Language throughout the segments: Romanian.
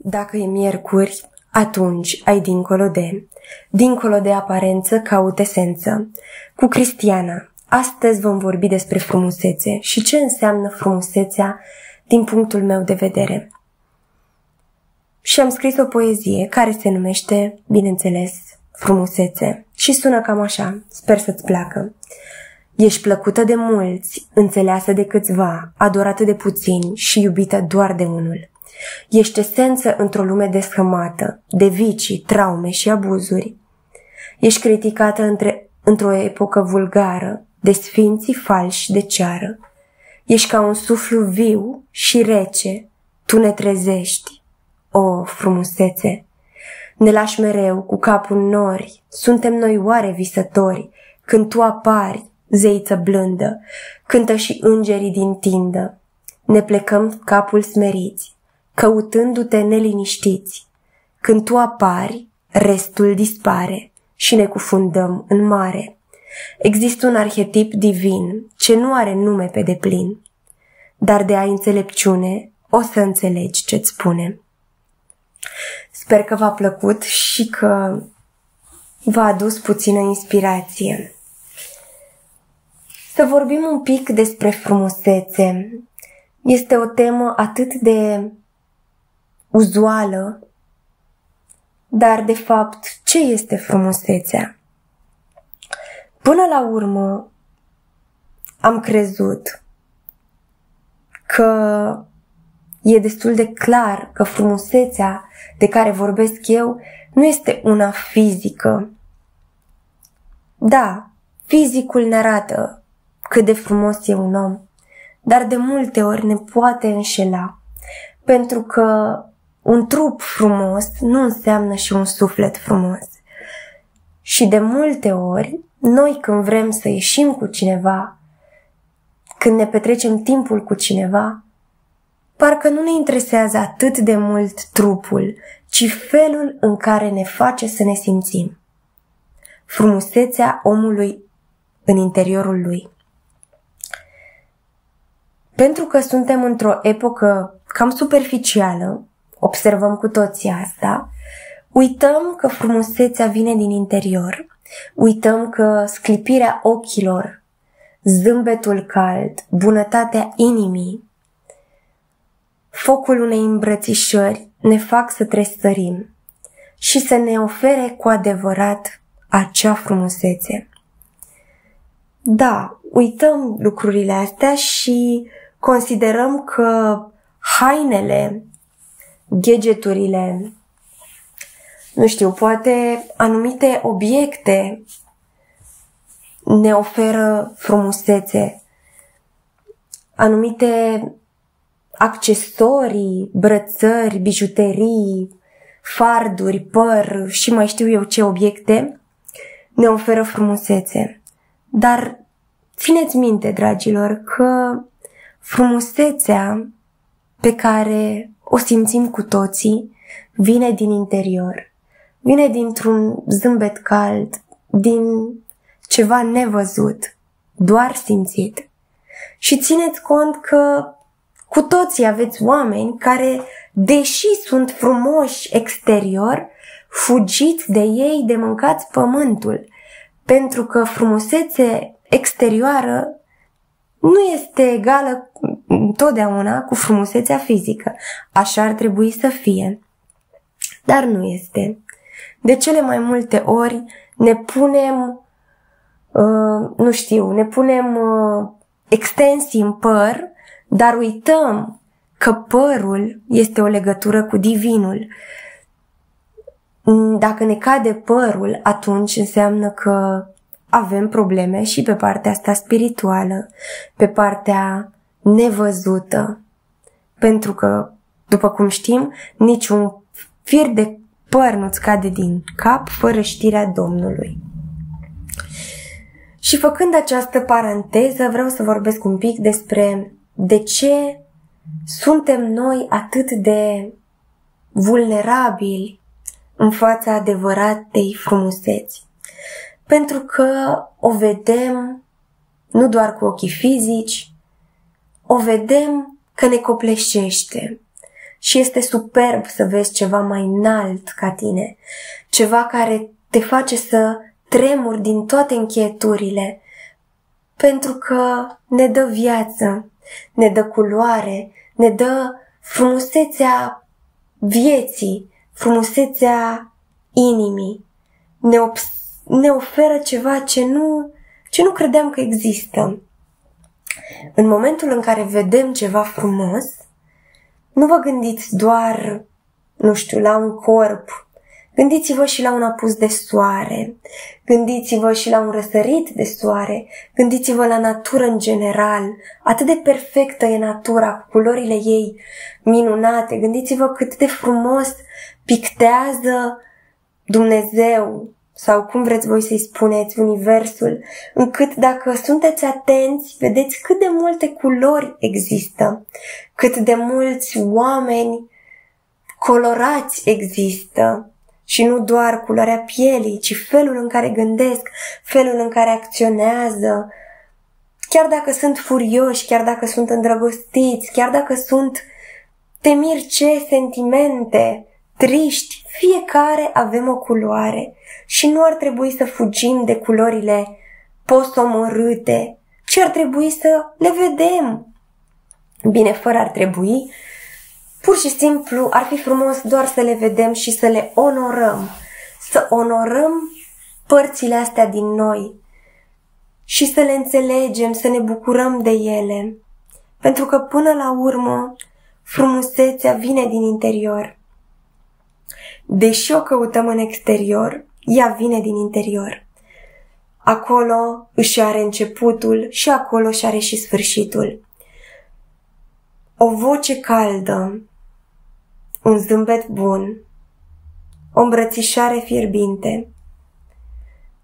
Dacă e miercuri, atunci ai dincolo de aparență, caut esență. Cu Cristiana, astăzi vom vorbi despre frumusețe și ce înseamnă frumusețea din punctul meu de vedere. Și am scris o poezie care se numește, bineînțeles, Frumusețe și sună cam așa, sper să-ți placă. Ești plăcută de mulți, înțeleasă de câțiva, adorată de puțini și iubită doar de unul. Ești esență într-o lume descămată, de vicii, traume și abuzuri. Ești criticată într-o epocă vulgară, de sfinții falși de ceară. Ești ca un suflu viu și rece, tu ne trezești. O, frumusețe! Ne lași mereu cu capul în nori, suntem noi oare visători, când tu apari, zeiță blândă, cântă și îngerii din tindă. Ne plecăm capul smeriți, căutându-te neliniștiți. Când tu apari, restul dispare și ne cufundăm în mare. Există un arhetip divin ce nu are nume pe deplin, dar de ai înțelepciune o să înțelegi ce-ți spune. Sper că v-a plăcut și că v-a adus puțină inspirație. Să vorbim un pic despre frumusețe. Este o temă atât de uzuală, dar de fapt, ce este frumusețea? Până la urmă, am crezut că e destul de clar că frumusețea de care vorbesc eu nu este una fizică. Da, fizicul ne arată cât de frumos e un om, dar de multe ori ne poate înșela, pentru că un trup frumos nu înseamnă și un suflet frumos. Și de multe ori, noi când vrem să ieșim cu cineva, când ne petrecem timpul cu cineva, parcă nu ne interesează atât de mult trupul, ci felul în care ne face să ne simțim. Frumusețea omului în interiorul lui. Pentru că suntem într-o epocă cam superficială, observăm cu toții asta, uităm că frumusețea vine din interior, uităm că sclipirea ochilor, zâmbetul cald, bunătatea inimii, focul unei îmbrățișări ne fac să tresărim și să ne ofere cu adevărat acea frumusețe. Da, uităm lucrurile astea și considerăm că hainele, gadgeturile, nu știu, poate anumite obiecte ne oferă frumusețe, anumite accesorii, brățări, bijuterii, farduri, păr și mai știu eu ce obiecte ne oferă frumusețe. Dar țineți minte, dragilor, că frumusețea pe care o simțim cu toții vine din interior, vine dintr-un zâmbet cald, din ceva nevăzut, doar simțit. Și țineți cont că cu toții aveți oameni care, deși sunt frumoși exterior, fugiți de ei de mâncați pământul, pentru că frumusețe exterioară nu este egală totdeauna cu frumusețea fizică. Așa ar trebui să fie, dar nu este. De cele mai multe ori ne punem, extensii în păr, dar uităm că părul este o legătură cu divinul. Dacă ne cade părul, atunci înseamnă că avem probleme și pe partea asta spirituală, pe partea nevăzută. Pentru că, după cum știm, niciun fir de păr nu-ți cade din cap fără știrea Domnului. Și făcând această paranteză, vreau să vorbesc un pic despre de ce suntem noi atât de vulnerabili în fața adevăratei frumuseți. Pentru că o vedem nu doar cu ochii fizici, o vedem că ne copleșește și este superb să vezi ceva mai înalt ca tine, ceva care te face să tremuri din toate încheieturile, pentru că ne dă viață, ne dă culoare, ne dă frumusețea vieții, frumusețea inimii, ne oferă ceva ce nu credeam că există. În momentul în care vedem ceva frumos, nu vă gândiți doar, la un corp. Gândiți-vă și la un apus de soare, gândiți-vă și la un răsărit de soare, gândiți-vă la natură în general. Atât de perfectă e natura, cu culorile ei minunate. Gândiți-vă cât de frumos pictează Dumnezeu, sau cum vreți voi să-i spuneți, universul, încât dacă sunteți atenți, vedeți cât de multe culori există, cât de mulți oameni colorați există. Și nu doar culoarea pielii, ci felul în care gândesc, felul în care acționează. Chiar dacă sunt furioși, chiar dacă sunt îndrăgostiți, chiar dacă sunt temiri ce sentimente, triști, fiecare avem o culoare și nu ar trebui să fugim de culorile posomorâte, ci ar trebui să le vedem. Bine, fără ar trebui, pur și simplu ar fi frumos doar să le vedem și să le onorăm, să onorăm părțile astea din noi și să le înțelegem, să ne bucurăm de ele, pentru că până la urmă frumusețea vine din interior. Deși o căutăm în exterior, ea vine din interior. Acolo își are începutul și acolo își are și sfârșitul. O voce caldă, un zâmbet bun, o îmbrățișare fierbinte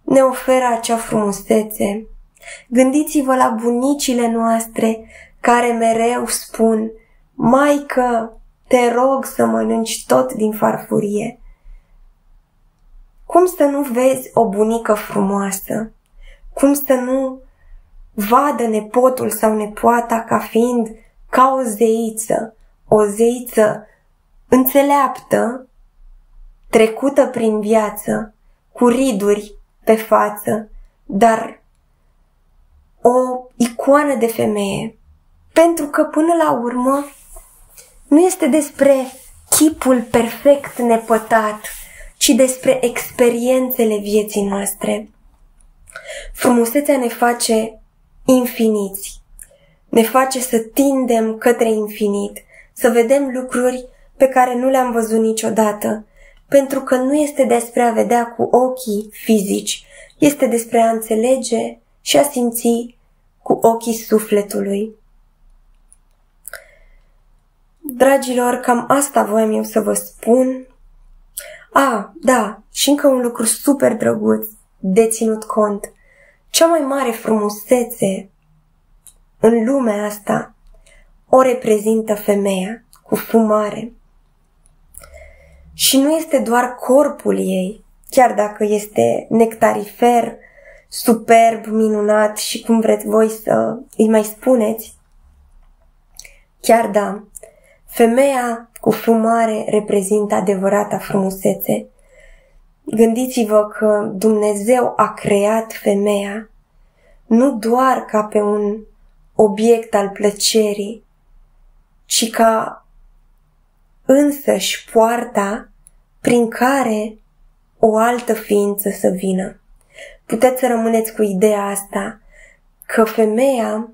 ne oferă acea frumusețe. Gândiți-vă la bunicile noastre care mereu spun: Maică, te rog să mănânci tot din farfurie. Cum să nu vezi o bunică frumoasă? Cum să nu vadă nepotul sau nepoata ca fiind ca o zeiță înțeleaptă, trecută prin viață, cu riduri pe față, dar o icoană de femeie. Pentru că până la urmă nu este despre chipul perfect nepătat, ci despre experiențele vieții noastre. Frumusețea ne face infiniți, ne face să tindem către infinit, să vedem lucruri pe care nu le-am văzut niciodată, pentru că nu este despre a vedea cu ochii fizici, este despre a înțelege și a simți cu ochii sufletului. Dragilor, cam asta voiam eu să vă spun. Da, și încă un lucru super drăguț de ținut cont. Cea mai mare frumusețe în lumea asta o reprezintă femeia, cu F mare. Și nu este doar corpul ei, chiar dacă este nectarifer, superb, minunat și cum vreți voi să îi mai spuneți. Chiar da, femeia cu F mare reprezintă adevărata frumusețe. Gândiți-vă că Dumnezeu a creat femeia nu doar ca pe un obiect al plăcerii, ci ca însăși poarta prin care o altă ființă să vină. Puteți să rămâneți cu ideea asta, că femeia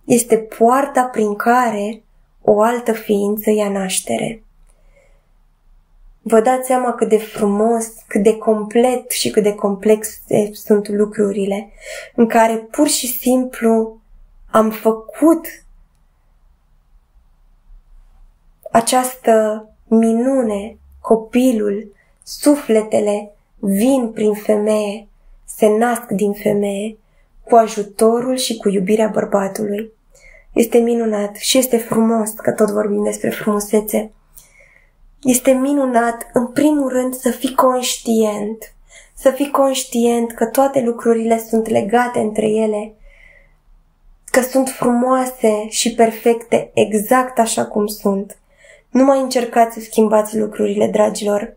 este poarta prin care o altă ființă ia naștere. Vă dați seama cât de frumos, cât de complet și cât de complexe sunt lucrurile, în care pur și simplu am făcut această minune, copilul, sufletele vin prin femeie, se nasc din femeie, cu ajutorul și cu iubirea bărbatului. Este minunat și este frumos că tot vorbim despre frumusețe. Este minunat, în primul rând, să fii conștient că toate lucrurile sunt legate între ele, că sunt frumoase și perfecte exact așa cum sunt. Nu mai încercați să schimbați lucrurile, dragilor.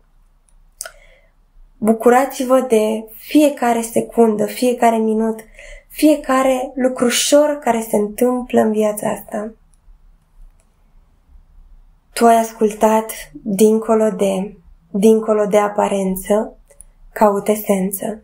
Bucurați-vă de fiecare secundă, fiecare minut, fiecare lucrușor care se întâmplă în viața asta. Tu ai ascultat dincolo de aparență, caut esență.